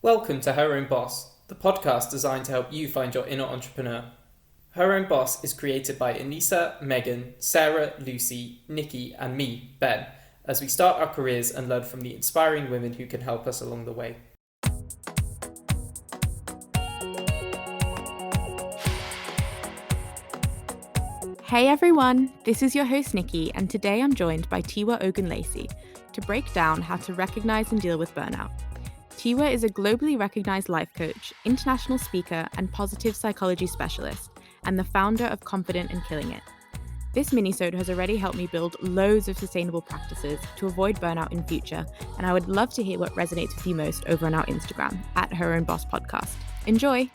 Welcome to Her Own Boss, the podcast designed to help you find your inner entrepreneur. Her Own Boss is created by Anissa, Megan, Sarah, Lucy, Nikki, and me, Ben, as we start our careers and learn from the inspiring women who can help us along the way. Hey everyone, this is your host Nikki, and today I'm joined by Tiwa Ogunlesi to break down how to recognize and deal with burnout. Tiwa is a globally recognized life coach, international speaker, and positive psychology specialist, and the founder of Confident and Killing It. This minisode has already helped me build loads of sustainable practices to avoid burnout in future, and I would love to hear what resonates with you most over on our Instagram at Her Own Boss Podcast. Enjoy!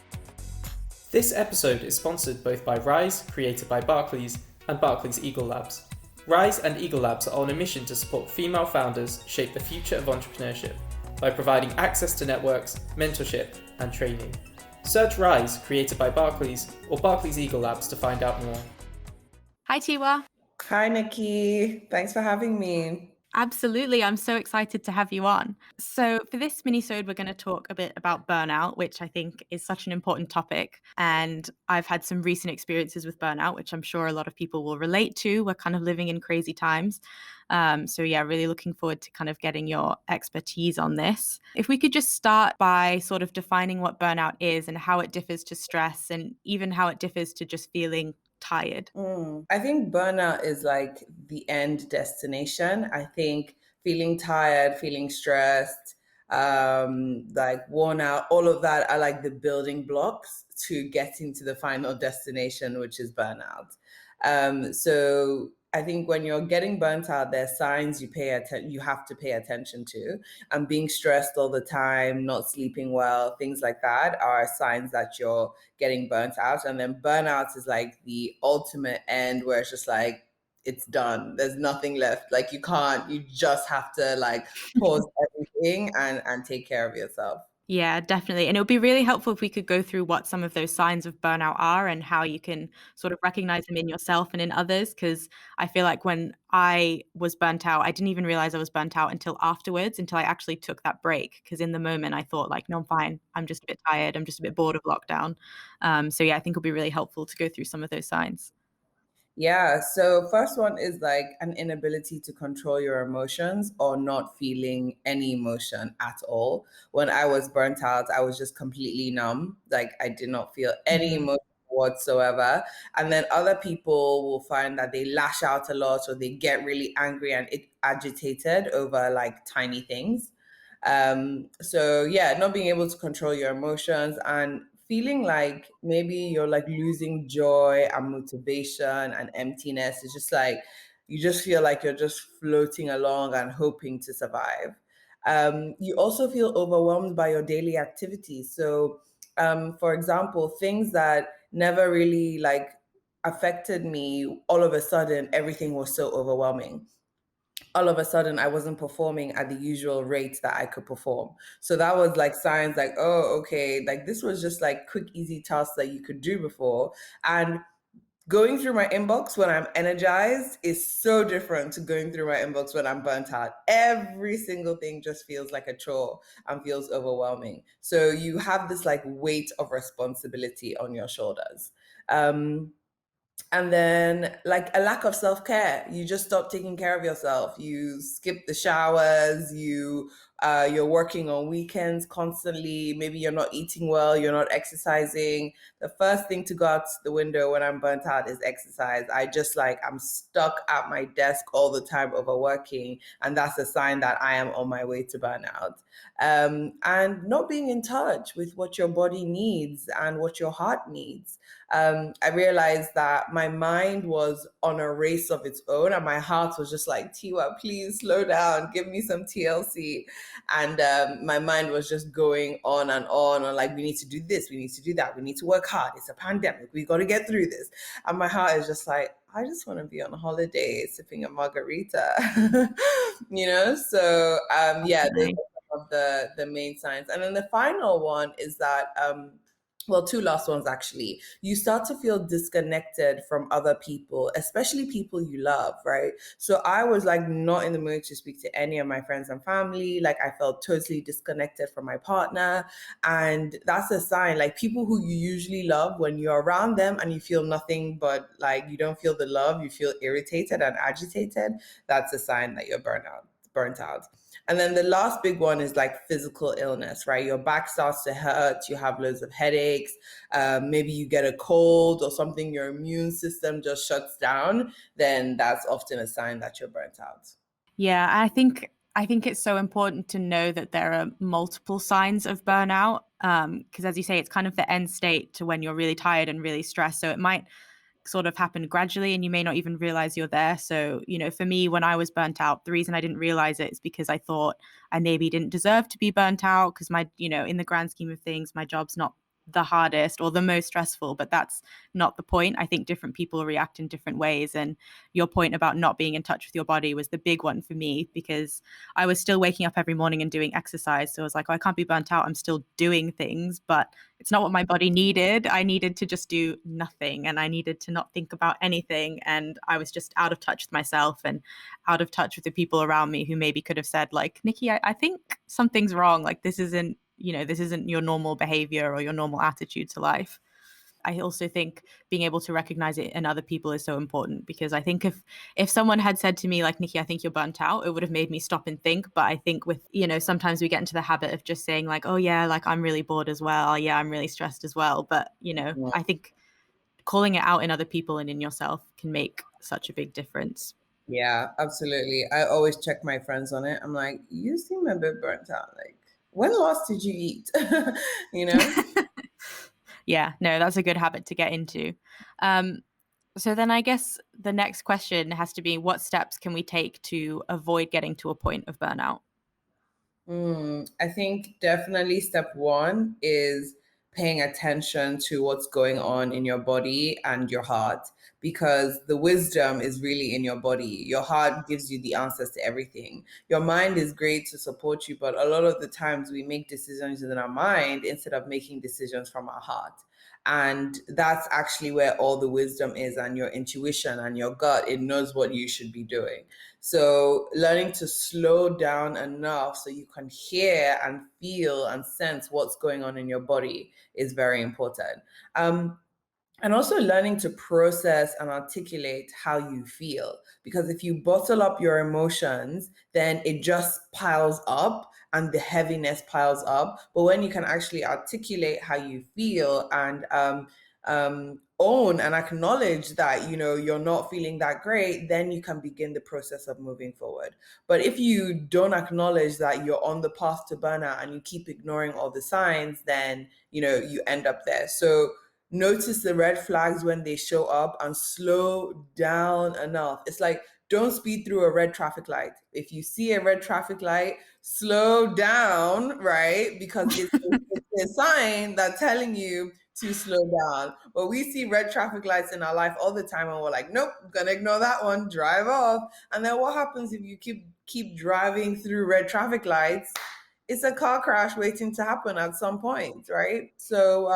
This episode is sponsored both by Rise, created by Barclays, and Barclays Eagle Labs. Rise and Eagle Labs are on a mission to support female founders shape the future of entrepreneurship by providing access to networks, mentorship, and training. Search Rise, created by Barclays, or Barclays Eagle Labs to find out more. Hi Tiwa! Hi, Nikki. Thanks for having me. Absolutely. I'm so excited to have you on. So, for this minisode, we're going to talk a bit about burnout, which I think is such an important topic. And I've had some recent experiences with burnout, which I'm sure a lot of people will relate to. We're kind of living in crazy times. Really looking forward to kind of getting your expertise on this. If we could just start by sort of defining what burnout is and how it differs to stress and even how it differs to just feeling tired. I think burnout is like the end destination. I think feeling tired, feeling stressed, like worn out, all of that are like the building blocks to getting to the final destination, which is burnout. So I think when you're getting burnt out, there's signs you have to pay attention to. And being stressed all the time, not sleeping well, things like that are signs that you're getting burnt out. And then burnout is like the ultimate end where it's just like, it's done. There's nothing left. Like you just have to like pause everything and take care of yourself. Yeah, definitely. And it would be really helpful if we could go through what some of those signs of burnout are and how you can sort of recognize them in yourself and in others. Because I feel like when I was burnt out, I didn't even realize I was burnt out until afterwards, until I actually took that break. Because in the moment, I thought like, no, I'm fine. I'm just a bit tired. I'm just a bit bored of lockdown. I think it'll be really helpful to go through some of those signs. Yeah. So first one is like an inability to control your emotions or not feeling any emotion at all. When I was burnt out, I was just completely numb. Like I did not feel any emotion whatsoever. And then other people will find that they lash out a lot or they get really angry and agitated over like tiny things. So yeah, not being able to control your emotions and feeling like maybe you're like losing joy and motivation and emptiness. It's just like you just feel like you're just floating along and hoping to survive. You also feel overwhelmed by your daily activities. So, for example, things that never really like affected me, all of a sudden, everything was so overwhelming. All of a sudden I wasn't performing at the usual rate that I could perform. So that was like signs like, oh, okay, like this was just like quick, easy tasks that you could do before. And going through my inbox when I'm energized is so different to going through my inbox when I'm burnt out. Every single thing just feels like a chore and feels overwhelming. So you have this like weight of responsibility on your shoulders. And then like a lack of self-care. You just stop taking care of yourself. You skip the showers. You're working on weekends constantly. Maybe you're not eating well, you're not exercising. The first thing to go out the window when I'm burnt out is exercise. I'm stuck at my desk all the time overworking, and that's a sign that I am on my way to burnout. And not being in touch with what your body needs and what your heart needs. I realized that my mind was on a race of its own, and my heart was just like, Tiwa, please slow down, give me some TLC. And my mind was just going on, like, we need to do this, we need to do that, we need to work hard. It's a pandemic, we got to get through this. And my heart is just like, I just want to be on a holiday sipping a margarita, you know? So, yeah, those are some of the main signs. And then the final one is that well, two last ones actually. You start to feel disconnected from other people, especially people you love, right? So I was like not in the mood to speak to any of my friends and family. Like I felt totally disconnected from my partner. And that's a sign, like people who you usually love, when you're around them and you feel nothing but like you don't feel the love, you feel irritated and agitated, that's a sign that you're burnt out. And then the last big one is like physical illness, right? Your back starts to hurt, you have loads of headaches, maybe you get a cold or something, your immune system just shuts down, then that's often a sign that you're burnt out. Yeah, I think it's so important to know that there are multiple signs of burnout. Because as you say, it's kind of the end state to when you're really tired and really stressed. So it might sort of happen gradually and you may not even realize you're there. So, for me, when I was burnt out, the reason I didn't realize it is because I thought I maybe didn't deserve to be burnt out because in the grand scheme of things, my job's not the hardest or the most stressful, but that's not the point. I think different people react in different ways. And your point about not being in touch with your body was the big one for me because I was still waking up every morning and doing exercise. So I was like, oh, I can't be burnt out. I'm still doing things, but it's not what my body needed. I needed to just do nothing and I needed to not think about anything. And I was just out of touch with myself and out of touch with the people around me who maybe could have said, like, Nikki, I think something's wrong. Like, this isn't your normal behavior or your normal attitude to life. I also think being able to recognize it in other people is so important because I think if someone had said to me like, Nikki, I think you're burnt out, it would have made me stop and think. But I think with, sometimes we get into the habit of just saying like, oh yeah, like I'm really bored as well. Yeah, I'm really stressed as well. But, Yeah. I think calling it out in other people and in yourself can make such a big difference. Yeah, absolutely. I always check my friends on it. I'm like, you seem a bit burnt out. Like, when last did you eat? you know? Yeah, no, that's a good habit to get into. So then I guess the next question has to be what steps can we take to avoid getting to a point of burnout? I think definitely step one is paying attention to what's going on in your body and your heart because the wisdom is really in your body. Your heart gives you the answers to everything. Your mind is great to support you, but a lot of the times we make decisions in our mind instead of making decisions from our heart. And that's actually where all the wisdom is, and your intuition and your gut, it knows what you should be doing. So, learning to slow down enough so you can hear and feel and sense what's going on in your body is very important. And also learning to process and articulate how you feel. Because if you bottle up your emotions, then it just piles up and the heaviness piles up. But when you can actually articulate how you feel and own and acknowledge that you're not feeling that great, then you can begin the process of moving forward. But if you don't acknowledge that you're on the path to burnout and you keep ignoring all the signs, then you end up there. So notice the red flags when they show up and slow down enough. It's like, don't speed through a red traffic light. If you see a red traffic light, slow down, right? Because it's a sign that's telling you to slow down. But we see red traffic lights in our life all the time and we're like, nope, gonna ignore that one, drive off. And then what happens if you keep driving through red traffic lights? It's a car crash waiting to happen at some point, right? So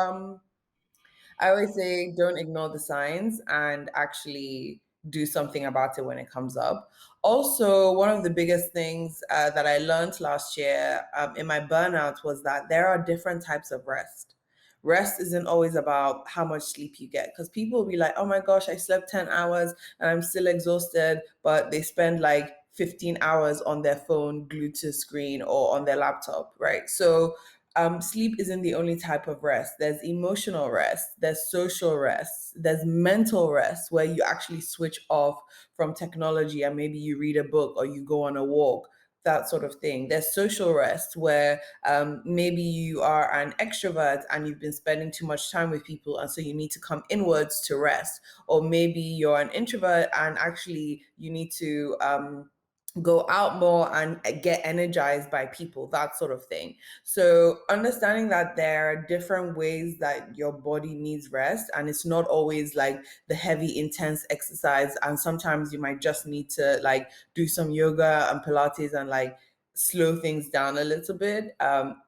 I always say don't ignore the signs and actually do something about it when it comes up. Also, one of the biggest things that I learned last year in my burnout was that there are different types of rest. Rest isn't always about how much sleep you get because people will be like, oh my gosh, I slept 10 hours and I'm still exhausted, but they spend like 15 hours on their phone glued to a screen or on their laptop, right? So sleep isn't the only type of rest. There's emotional rest, there's social rest, there's mental rest where you actually switch off from technology and maybe you read a book or you go on a walk, that sort of thing. There's social rest where maybe you are an extrovert and you've been spending too much time with people and so you need to come inwards to rest. Or maybe you're an introvert and actually you need to go out more and get energized by people, that sort of thing. So understanding that there are different ways that your body needs rest and it's not always like the heavy intense exercise, and sometimes you might just need to like do some yoga and pilates and like slow things down a little bit,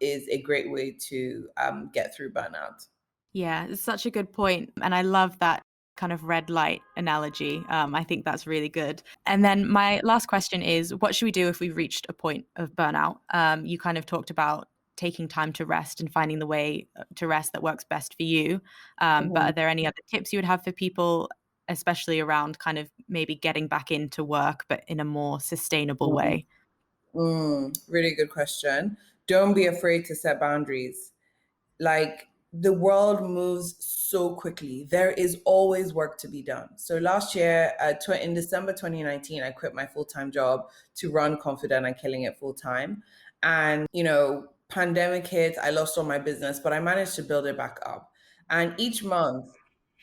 is a great way to get through burnout. Yeah, it's such a good point. And I love that kind of red light analogy. I think that's really good. And then my last question is, what should we do if we've reached a point of burnout? You kind of talked about taking time to rest and finding the way to rest that works best for you. But are there any other tips you would have for people, especially around kind of maybe getting back into work, but in a more sustainable way? Really good question. Don't be afraid to set boundaries. Like, the world moves so quickly. There is always work to be done. So last year, in December 2019, I quit my full-time job to run Confident and Killing It full time. And, pandemic hit, I lost all my business, but I managed to build it back up. And each month,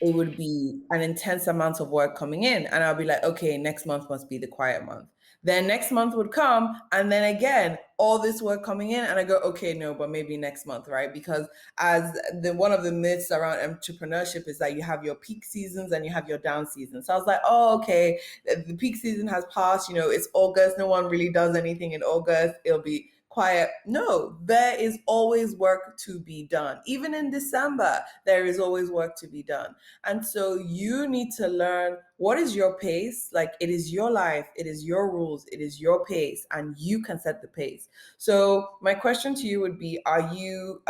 it would be an intense amount of work coming in. And I'll be like, okay, next month must be the quiet month. Then next month would come, and then again, all this work coming in, and I go, okay, no, but maybe next month, right? Because as one of the myths around entrepreneurship is that you have your peak seasons and you have your down seasons. So I was like, oh, okay, the peak season has passed. It's August. No one really does anything in August. It'll be quiet. No, there is always work to be done. Even in December, there is always work to be done. And so you need to learn what is your pace. Like, it is your life, it is your rules, it is your pace, and you can set the pace. So my question to you would be, are you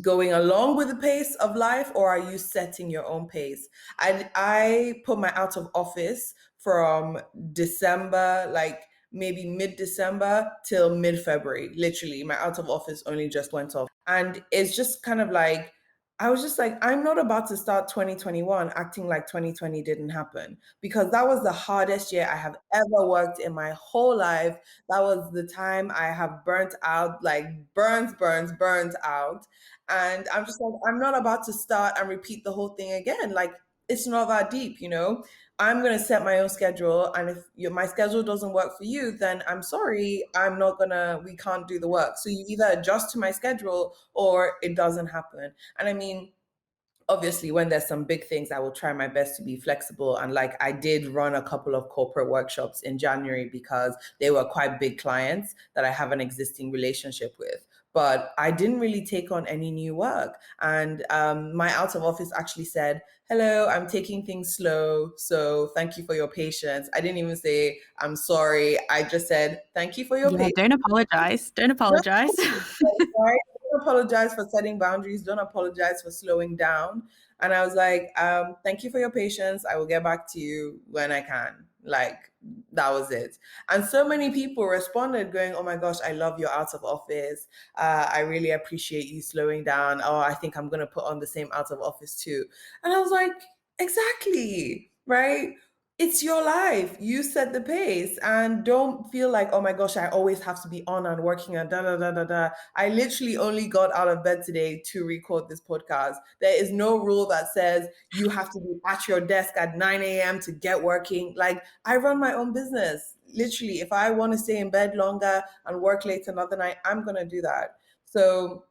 going along with the pace of life, or are you setting your own pace? I put my out of office from December, like maybe mid-December till mid-February. Literally, my out of office only just went off. And it's just kind of like, I was just like, I'm not about to start 2021 acting like 2020 didn't happen, because that was the hardest year I have ever worked in my whole life. That was the time I have burnt out, like burnt out. And I'm just like, I'm not about to start and repeat the whole thing again. Like, it's not that deep, I'm going to set my own schedule. And if my schedule doesn't work for you, then I'm sorry, we can't do the work. So you either adjust to my schedule or it doesn't happen. And I mean, obviously, when there's some big things, I will try my best to be flexible. And like, I did run a couple of corporate workshops in January because they were quite big clients that I have an existing relationship with. But I didn't really take on any new work. And my out of office actually said, hello, I'm taking things slow, so thank you for your patience. I didn't even say, I'm sorry. I just said, thank you for your patience. Don't apologize. Don't apologize. Right? Don't apologize for setting boundaries. Don't apologize for slowing down. And I was like, thank you for your patience. I will get back to you when I can. Like, that was it. And so many people responded going, oh my gosh, I love your out of office. I really appreciate you slowing down. Oh, I think I'm going to put on the same out of office too. And I was like, exactly, right? It's your life. You set the pace, and don't feel like, oh my gosh, I always have to be on and working and da da da da da. I literally only got out of bed today to record this podcast. There is no rule that says you have to be at your desk at 9 a.m. to get working. Like, I run my own business. Literally, if I want to stay in bed longer and work late another night, I'm going to do that. So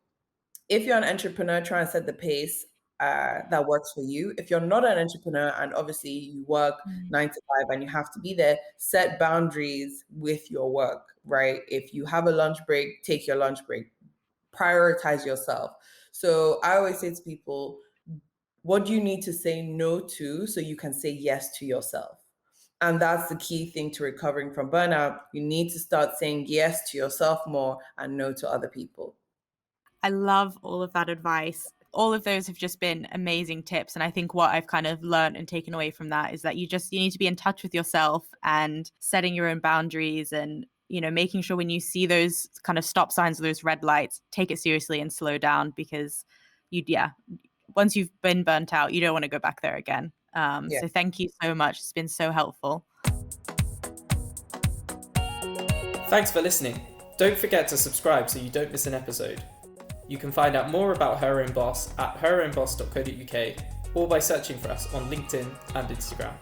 if you're an entrepreneur, try and set the pace that works for you. If you're not an entrepreneur and obviously you work 9 to 5 and you have to be there, set boundaries with your work, right? If you have a lunch break, take your lunch break. Prioritize yourself. So I always say to people, what do you need to say no to so you can say yes to yourself? And that's the key thing to recovering from burnout. You need to start saying yes to yourself more and no to other people. I love all of that advice. All of those have just been amazing tips. And I think what I've kind of learned and taken away from that is that you need to be in touch with yourself and setting your own boundaries and, making sure when you see those kind of stop signs or those red lights, take it seriously and slow down, because once you've been burnt out, you don't want to go back there again. So thank you so much. It's been so helpful. Thanks for listening. Don't forget to subscribe so you don't miss an episode. You can find out more about Her Own Boss at herownboss.co.uk or by searching for us on LinkedIn and Instagram.